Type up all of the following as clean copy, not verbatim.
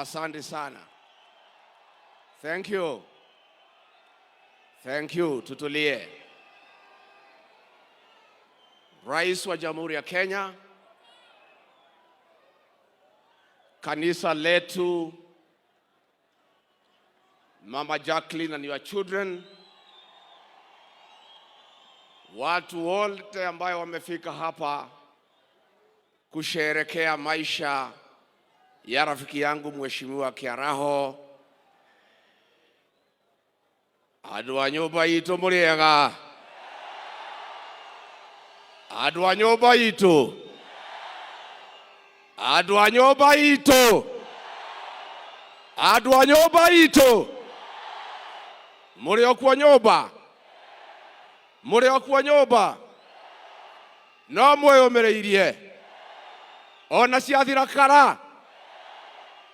Asante sana. Thank you. Thank you. Tutulie. Rais wa Jamhuri ya Kenya, kanisa letu, Mama Jacqueline and your children, watu wote ambao wamefika hapa kusherehekea maisha ya rafiki yangu Mheshimiwa Kiaraho. Andũ a nyũmba itũ mũrĩega? Andũ a nyũmba itũ? Andũ a nyũmba itũ? Andũ a nyũmba itũ? Mũrĩ o kwa nyũmba? Mũrĩ o kwa nyũmba? No mwĩyũmĩrĩirie? Ona ciathira kara?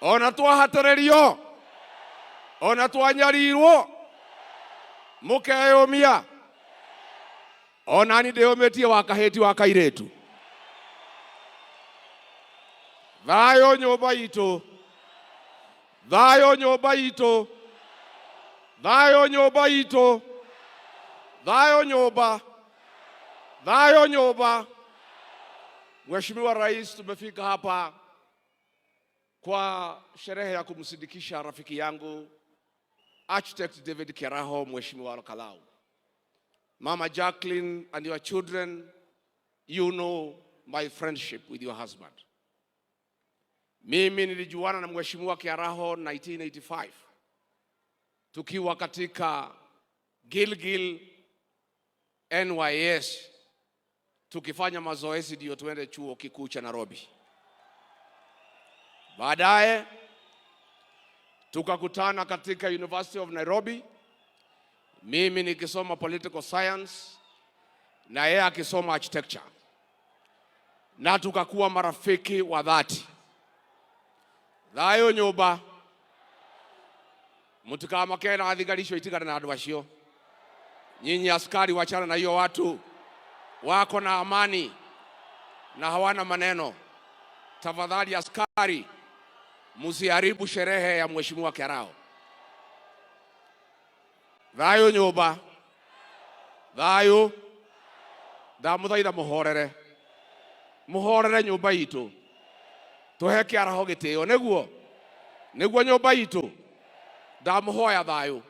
Ona twahatĩrĩrio? Ona twanyarirwo? Mukeyũmia? Ona ni ndĩyũmĩtie wa kahĩti wa kairĩtu? Thayũ nyũmba itũ? Thayũ nyũmba itũ? Thayũ nyũmba itũ? Thayũ nyũmba? Thayũ nyũmba? Mheshimiwa Rais, tumefika hapa kwa sherehe ya kumsindikisha rafiki yangu Architect David Kiaraho, Mheshimiwa Kalau. Mama Jacqueline and your children, you know my friendship with your husband. Mimi nilijuana na Mheshimiwa Kiaraho 1985. Tukiwa katika Gilgil NYS tukifanya mazoezi ndio tuende chuo kikuu cha Nairobi. Baadaye tukakutana katika University of Nairobi, mimi nikisoma political science na yeye akisoma architecture, na tukakuwa marafiki wa dhati. Thayũ nyũmba? Mutikamakena athigarisho itigana na andũ acio. Nyinyi askari wachana na hiyo watu. Wako na amani na hawana maneno. Tafadhali askari, musiharibu sherehe ya Mheshimiwa Kiaraho. Thayũ nyũmba? Thayũ? Ndamũthaitha mũhorere. Mũhorere nyũmba itũ. Tũhe Kiaraho gĩtĩo nĩguo? Nĩguo nyũmba itũ? Ndamũhoya thayũ.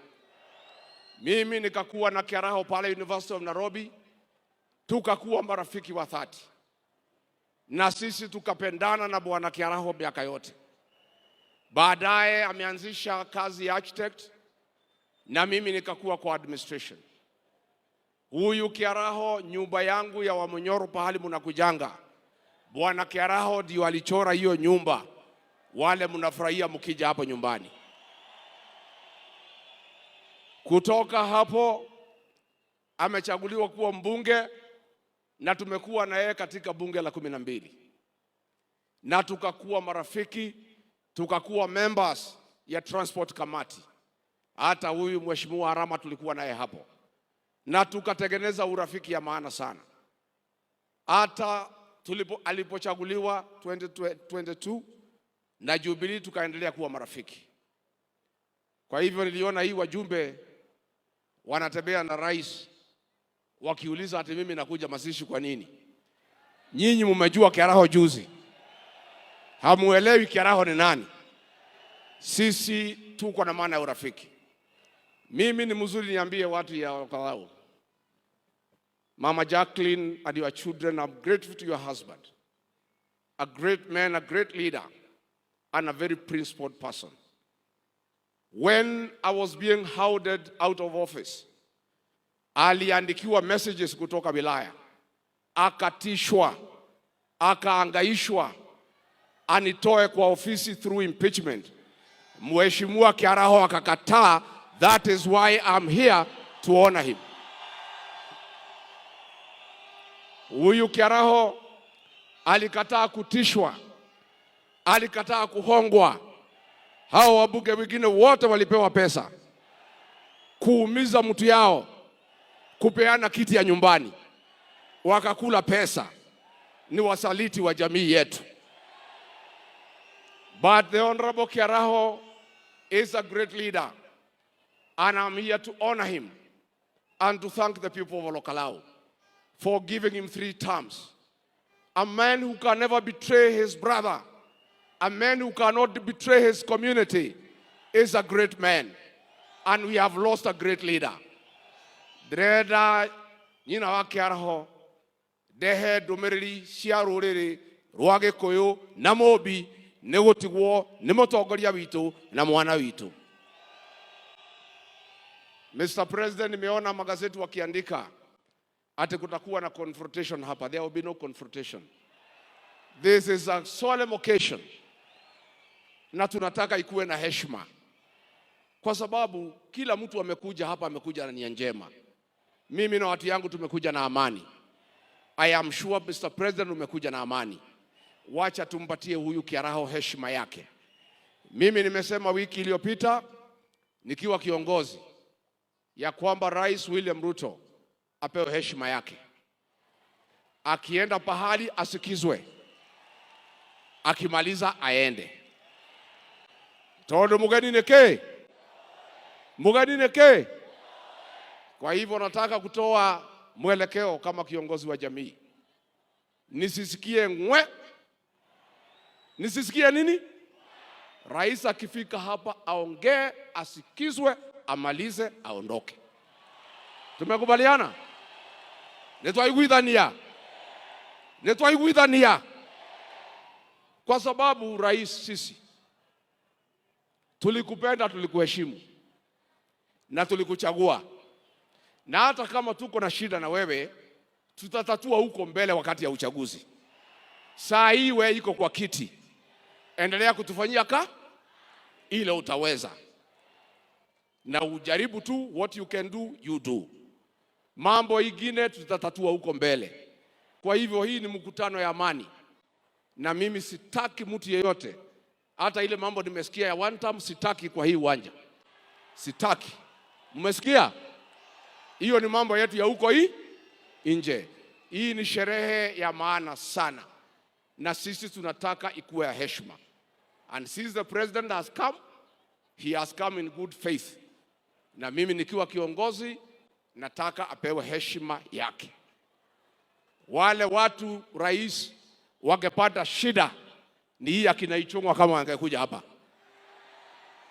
Mimi nikakuwa na Kiaraho pale University of Nairobi, tukakuwa marafiki wa dhati. Na sisi tukapendana na Bwana Kiaraho miaka yote. Baadaye ameanzisha kazi ya architect na mimi nikakuwa kwa administration. Huyu Kiaraho, nyumba yangu ya Wamunyoro pahali mnakujanga, Bwana Kiaraho ndio alichora hiyo nyumba. Wale mnafurahia mkija hapo nyumbani. Kutoka hapo amechaguliwa kuwa mbunge na tumekuwa na yeye katika bunge la 12. Na tukakuwa marafiki, tukakuwa members ya transport committee. Hata huyu Mheshimiwa Arama tulikuwa naye hapo. Na tukatengeneza urafiki ya maana sana. Hata alipochaguliwa 2022 na Jubilee tukaendelea kuwa marafiki. Kwa hivyo niliona hii wajumbe wanatembea na rais wakiuliza ati mimi nakuja mazishi kwa nini? Nyinyi mmejua Kiaraho juzi. Hamuelewi Kiaraho ni nani? Sisi tuko na maana ya urafiki. Mimi ni mzuri niambie watu ya Kalau. Mama Jacqueline and your children, I'm grateful to your husband. A great man, a great leader, and a very principled person. When I was being hounded out of office, aliandikiwa messages kutoka wilaya, akatishwa, akaangaishwa, anitoe kwa ofisi through impeachment. Mheshimiwa Kiaraho akakataa. That is why I'm here to honor him. Huyu Kiaraho alikataa kutishwa, alikataa kuhongwa. Hao wabunge wengine wote walipewa pesa kuumiza mtu yao, kupeana kiti ya nyumbani, wakakula pesa. Ni wasaliti wa jamii yetu. But the Honorable Kiaraho is a great leader, and I'm here to honor him and to thank the people of Olkalau for giving him 3 terms. A man who can never betray his brother, a man who cannot betray his community, is a great man. And we have lost a great leader. Dreda nyina wa Kiaraho dehe domereri cia ruriri rwa Gikuyu na Mobi nĩ gũtigwo nĩ mũtongoria witũ na mwana witũ. Mr. President, nimeona magazeti wakiandika ati kutakuwa na confrontation hapa. There will be no confrontation. This is a solemn occasion. Na tunataka ikuwe na heshima. Kwa sababu kila mtu amekuja hapa amekuja na nia njema. Mimi na watu yangu tumekuja na amani. I am sure Mr. President umekuja na amani. Wacha tumpatie huyu Kiaraho heshima yake. Mimi nimesema wiki iliyopita nikiwa kiongozi ya kwamba Rais William Ruto apewe heshima yake. Akienda pahali asikizwe. Akimaliza aende. Todo mugeni neke? Mugeni neke? Kwa hivyo nataka kutoa mwelekeo kama kiongozi wa jamii. Nisisikie ngwe. Nisisikie nini? Rais akifika hapa aongee, asikizwe, amalize, aondoke. Tumekubaliana? Netwaiguithania. Netwaiguithania. Kwa sababu rais, sisi tulikupenda, tulikuheshimu na tulikuchagua. Na hata kama tuko na shida na wewe, tutatatua huko mbele wakati ya uchaguzi. Saa hii wewe iko kwa kiti. Endelea kutufanyia ile utaweza. Na ujaribu tu, what you can do, you do. Mambo ingine tutatatua huko mbele. Kwa hivyo hii ni mkutano ya amani. Na mimi sitaki mtu yeyote, hata ile mambo nimesikia ya one time, sitaki kwa hii uwanja. Sitaki. Mmesikia? Hiyo ni mambo yetu ya huko nje. Hii ni sherehe ya maana sana. Na sisi tunataka ikuwe ya heshima. And since the president has come, he has come in good faith. Na mimi nikiwa kiongozi nataka apewe heshima yake. Wale watu rais wangepata shida ni hii akina Ichung'wa kama angekuja hapa.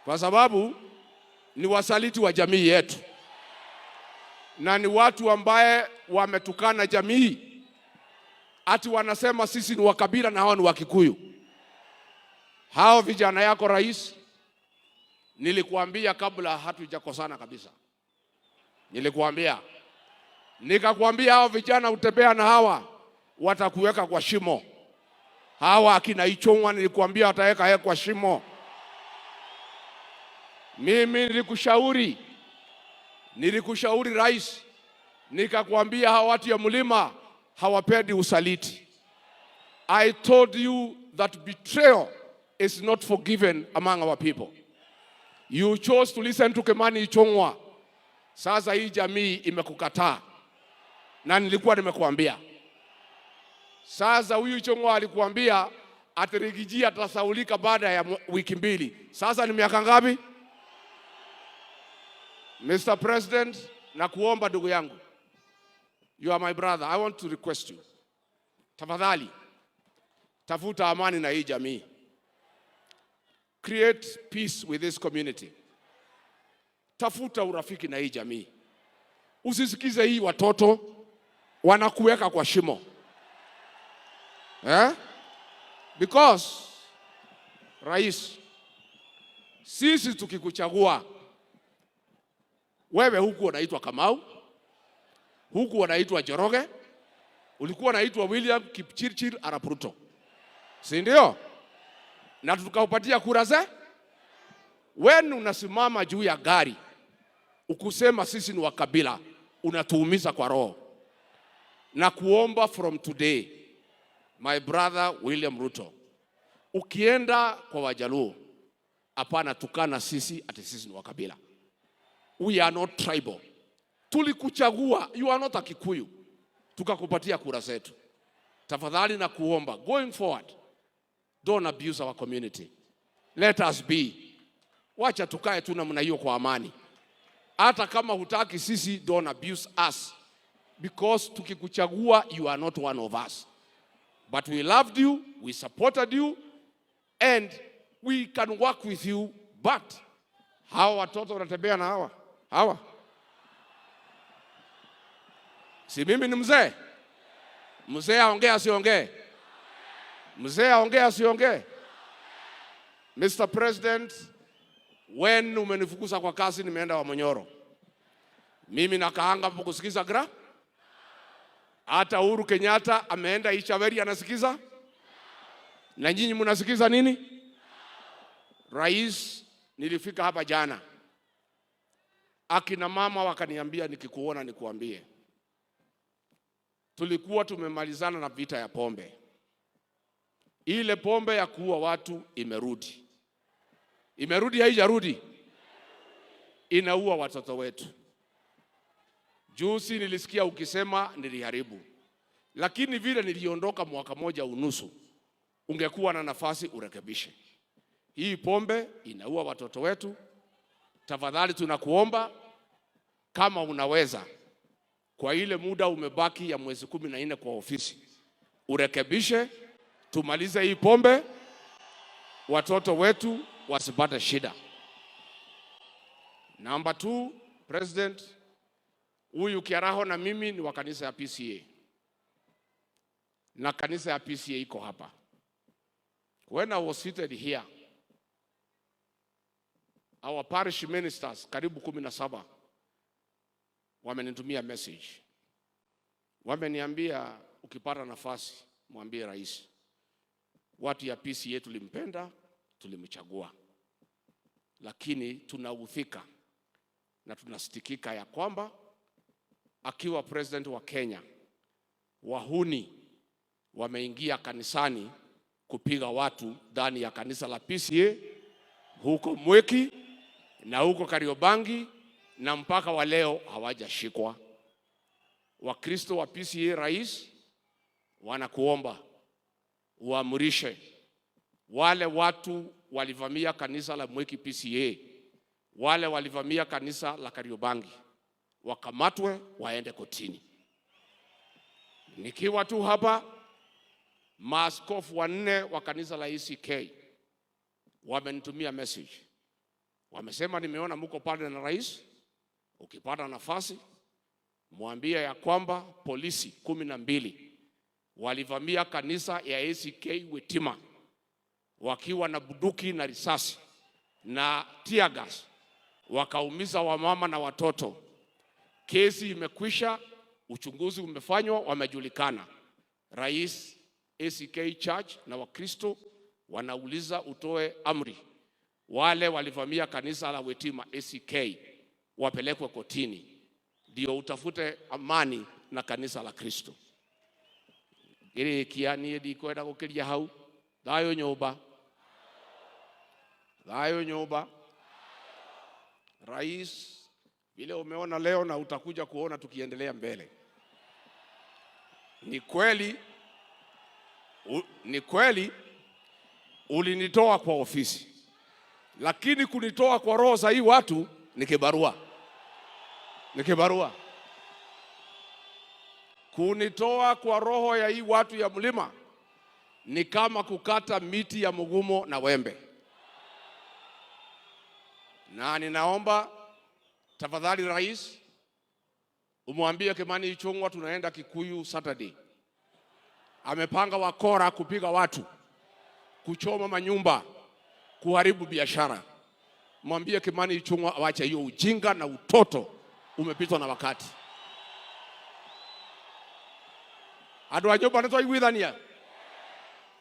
Kwa sababu ni wasaliti wa jamii yetu. Na ni watu ambaye wametukana jamii. Ati wanasema sisi ni wakabila na hao ni Wakikuyu. Hao vijana yako rais, nilikuambia kabla hatujakosana kabisa. Nikakwambia hao vijana utembea na hawa watakuweka kwa shimo. Hawa akina Ichung'wa nilikuambia wataweka kwa shimo. Mimi nilikushauri rais, nikakwambia hawa watu ya mlima hawapendi usaliti. I told you that betrayal is not forgiven among our people. You chose to listen to Kimani Ichung'wa. Sasa hii jamii imekukataa. Na nilikuwa nimekuambia. Sasa huyu Ichung'wa alikuambia atirigijia atasaulika baada ya wiki 2. Sasa ni miaka ngapi? Mr. President, nakuomba ndugu yangu. You are my brother. I want to request you. Tafadhali, tafuta amani na hii jamii. Create peace with this community. Tafuta urafiki na hii jamii. Usisikize hii watoto wanakuweka kwa shimo. Because rais, sisi tukikuchagua wewe huku unaitwa Kamau, huku unaitwa Njoroge, ulikuwa unaitwa William Kipchirchir Arap Ruto. Si ndio? Na tukaupatia kura ze. Wewe unasimama juu ya gari ukusema sisi ni wakabila, unatuumiza kwa roho. Na kuomba from today, my brother William Ruto, ukienda kwa Wajaluo, hapana tukana sisi ati sisi ni wakabila. We are not tribal. Tulikuchagua, you are not a Kikuyu. Tukakupatia kura zetu. Tafadhali na kuomba, going forward, don't abuse our community. Let us be. Wacha tukae tu namna hiyo kwa amani. Hata kama hutaki sisi, don't abuse us. Because tukikuchagua, you are not one of us. But we loved you, we supported you, and we can work with you. But hawa watoto wanatembea na hawa. Si mimi ni mzee? Mzee aongee asiongee? Mzee aongee asiongee? Mr. President, when umenifukuza kwa kazi nimeenda wa Monyoro. Mimi nakaanga hapo kusikiza gra? Hata Uhuru Kenyatta ameenda Ichaveri anasikiza? Na nyinyi mnasikiza nini? Rais, nilifika hapa jana. Akina mama wakaniambia nikikuona nikuambie. Tulikuwa tumemalizana na vita ya pombe. Ile pombe ya kuua watu imerudi. Imerudi haijarudi? Inaua watoto wetu. Juzi nilisikia ukisema niliharibu. Lakini vile niliondoka mwaka moja unusu, ungekuwa na nafasi urekebishe. Hii pombe inaua watoto wetu. Tafadhali tunakuomba kama unaweza, kwa ile muda umebaki ya mwezi 14 kwa ofisi, urekebishe, tumalize hii pombe, watoto wetu wasipate shida. Number 2, President, huyu Kiaraho na mimi ni wa kanisa ya PCA. Na kanisa ya PCA iko hapa. When I was seated here, our parish ministers, karibu 17, wamenitumia message. Wameniambia ukipata nafasi, mwambie rais, watu ya PCA tulimpenda, tulimchagua. Lakini tunaudhika na tunasitikika ya kwamba akiwa president wa Kenya, wahuni wameingia kanisani kupiga watu ndani ya kanisa la PCA huko Mweki na huko Kariobangi, na mpaka wa leo hawajashikwa. Wakristo wa PCA, rais, wanakuomba uamurishe wale watu walivamia kanisa la Mweki PCA, wale walivamia kanisa la Kariobangi, wakamatwe waende kotini. Nikiwa tu hapa, maaskofu 4 wa kanisa la ECK wamenitumia message. Wamesema nimeona mko pale na rais, ukipata nafasi mwambie ya kwamba polisi 12 walivamia kanisa ya ECK Wetima wakiwa na bunduki na risasi na tear gas, wakaumiza wamama na watoto. Kesi imekwisha, uchunguzi umefanywa, wamejulikana. Rais, ECK Church na Wakristo wanauliza utoe amri, wale walivamia kanisa la Wetima ECK wapelekwe kotini, ndio utafute amani na kanisa la Kristo. Ile kiani ndikwenda gukiria hau. Thayo nyumba. Thayo nyumba. Rais, vile umeona leo na utakuja kuona tukiendelea mbele. Ni kweli ulinitoa kwa ofisi. Lakini kunitoa kwa roho za hii watu ni kibarua. Ni kibarua. Kunitoa kwa roho ya hii watu ya mlima ni kama kukata miti ya mugumo na wembe. Na ninaomba tafadhali rais, umwambie Kimani Ichung'wa tunaenda Kikuyu Saturday. Amepanga wakora kupiga watu, kuchoma manyumba, kuharibu biashara. Mwambie Kimani Ichung'wa awache hiyo ujinga na utoto, umepitwa na wakati. Adwa nyoba nitwaiguithania.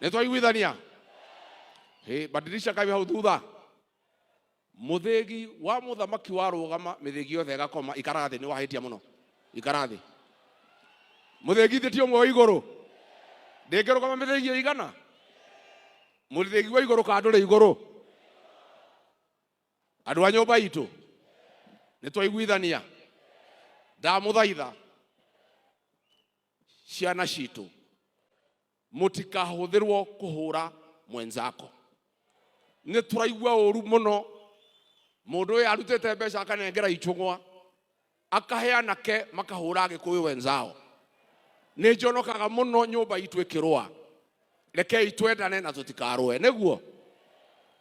Nitwaiguithania. Badilisha kabi hau thutha. Muthegi wa muthamaki wa rugama mithegi yothe gakoma ikarathi ni wahitia muno. Ikarathi. Muthegi thitio mwe iguru. Ndengero kama mithegi igana. Muthegi wa iguru ka ndore iguru. Adwa nyoba itu. Nitwaiguithania. Ndamuthaitha ciana citu, mutikahuthirwo kuhura mwenzako. nĩ tũraigua ũru mũno mũndũ ũyũ arutĩte mbeca akanengera icũng'wa akaheana ke makahũra Gĩkũyũ wenzao. Nĩ njonokaga mũno nyũmba itũ ĩkĩrũa. Rekei twendane na tũtikarũe. Nĩguo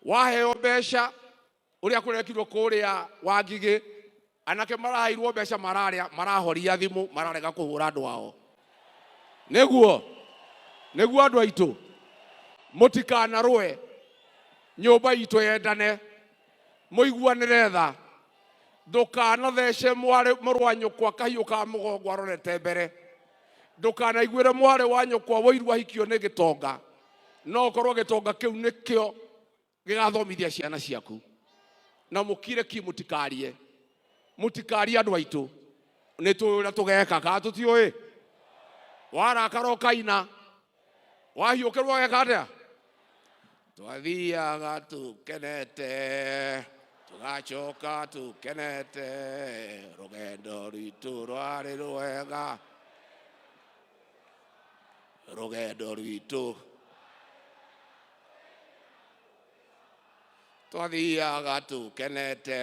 waheo mbeca ũrĩa kũrekirwo kũrĩa Wangigĩ, anake maraheirwo mbeca marahoria thimũ mararega kũhũra andũ ao. Nĩguo andũ aitũ mũtikanarũe, nyũmba itũ yendane, mũiguanĩre tha, ndũkanathece mũrũ wa nyũkwa kahiũ ka mũgongo arorete mbere, ndũkanaiguĩre mwarĩ wa nyũkwa woirwo ahikio nĩ gĩtonga, no korwo gĩtonga kĩu nĩkĩo gĩgathomithia ciana ciaku. Na mũkire ki mũtikarie andũ aitũ, nĩ tũrĩa tũgeka ka tũtiũĩ. Warakara ũkaina, wahiũkĩrwo weka atĩa? Twathiaga tũkenete, tũgacoka tũkenete, rũgendo rwitũ rwarĩ rwega, rũgendo rwitũ twathiaga tũkenete,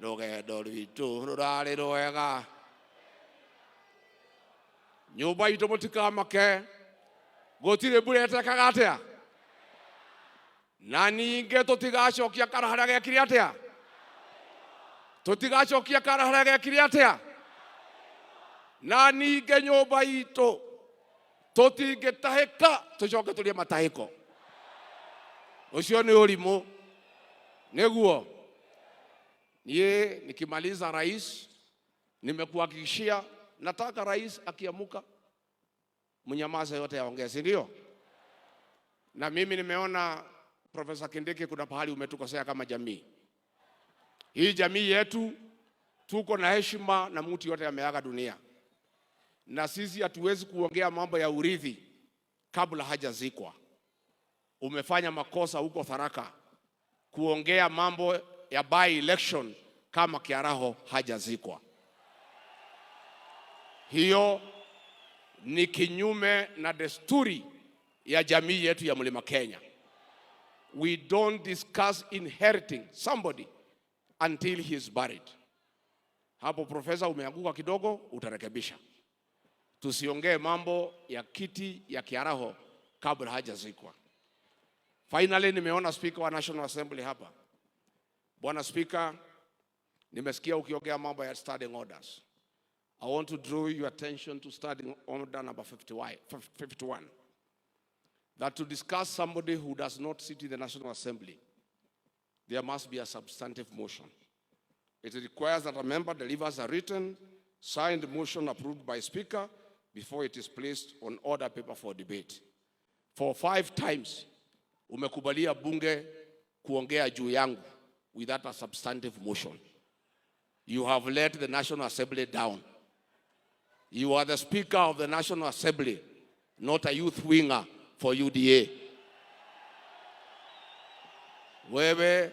rũgendo rwitũ rũrarĩ rwega. Nyũmba itũ mũtikamake, gũtirĩ mbura ĩtekaga atĩa, na ningĩ tũtigacokia kara harĩa gekire atĩa, tũtigacokia kara harĩa gekire atĩa, na ningĩ nyũmba itũ tũtingĩtahĩka tũcoke tũrĩe matahĩko. Ũcio nĩ ũrimũ. Nĩguo niĩ nikimaliza rais, nimekuhakikishia nataka rais akiamuka mnyamaze yote yaongee, si ndio? Na mimi nimeona Profesa Kindiki kuna pahali umetukosea kama jamii. Hii jamii yetu tuko na heshima na mtu yote ameaga dunia, na sisi hatuwezi kuongea mambo ya urithi kabla hajazikwa. Umefanya makosa huko Tharaka kuongea mambo ya by election kama Kiaraho hajazikwa. Hiyo ni kinyume na desturi ya jamii yetu ya Mlima Kenya. We don't discuss inheriting somebody until he is buried. Hapo profesa umeanguka kidogo, utarekebisha. Tusiongee mambo ya kiti ya Kiaraho kabla hajazikwa. Finally, nimeona Speaker wa National Assembly hapa. Bwana Speaker, nimesikia ukiongea mambo ya standing orders. I want to draw your attention to standing order number 51. That to discuss somebody who does not sit in the National Assembly, there must be a substantive motion. It requires that a member delivers a written, signed motion approved by Speaker before it is placed on order paper for debate. For 5 times, umekubalia bunge kuongea juu yangu without a substantive motion. You have let the National Assembly down. You are the Speaker of the National Assembly, not a youth winger for UDA. Wewe,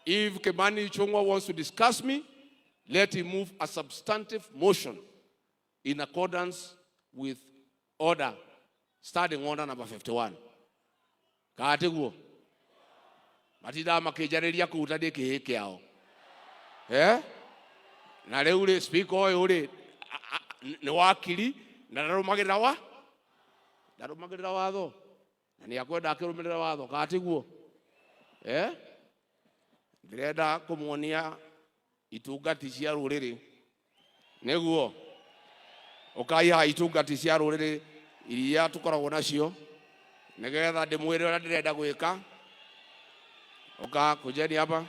if Kimani Ichung'wa wants to discuss me, let him move a substantive motion in accordance with standing order number 51. Kaatiguo. Matida makijareria kuuta de kiheke yao. Na rĩu Speaker ũyũ nĩ wakiri na ndarũmagĩrĩra watho, na nĩ akwenda akĩrũmĩrĩra watho. Kaatiguo. Ndĩrenda kũmuonia itungati cia rũrĩrĩ. Nĩguo ũkaiha itungati cia rũrĩrĩ iria tũkoragwo nacio nĩgetha ndĩmwĩre ũrĩa ndĩrenda gwĩka. Kujeni hapa.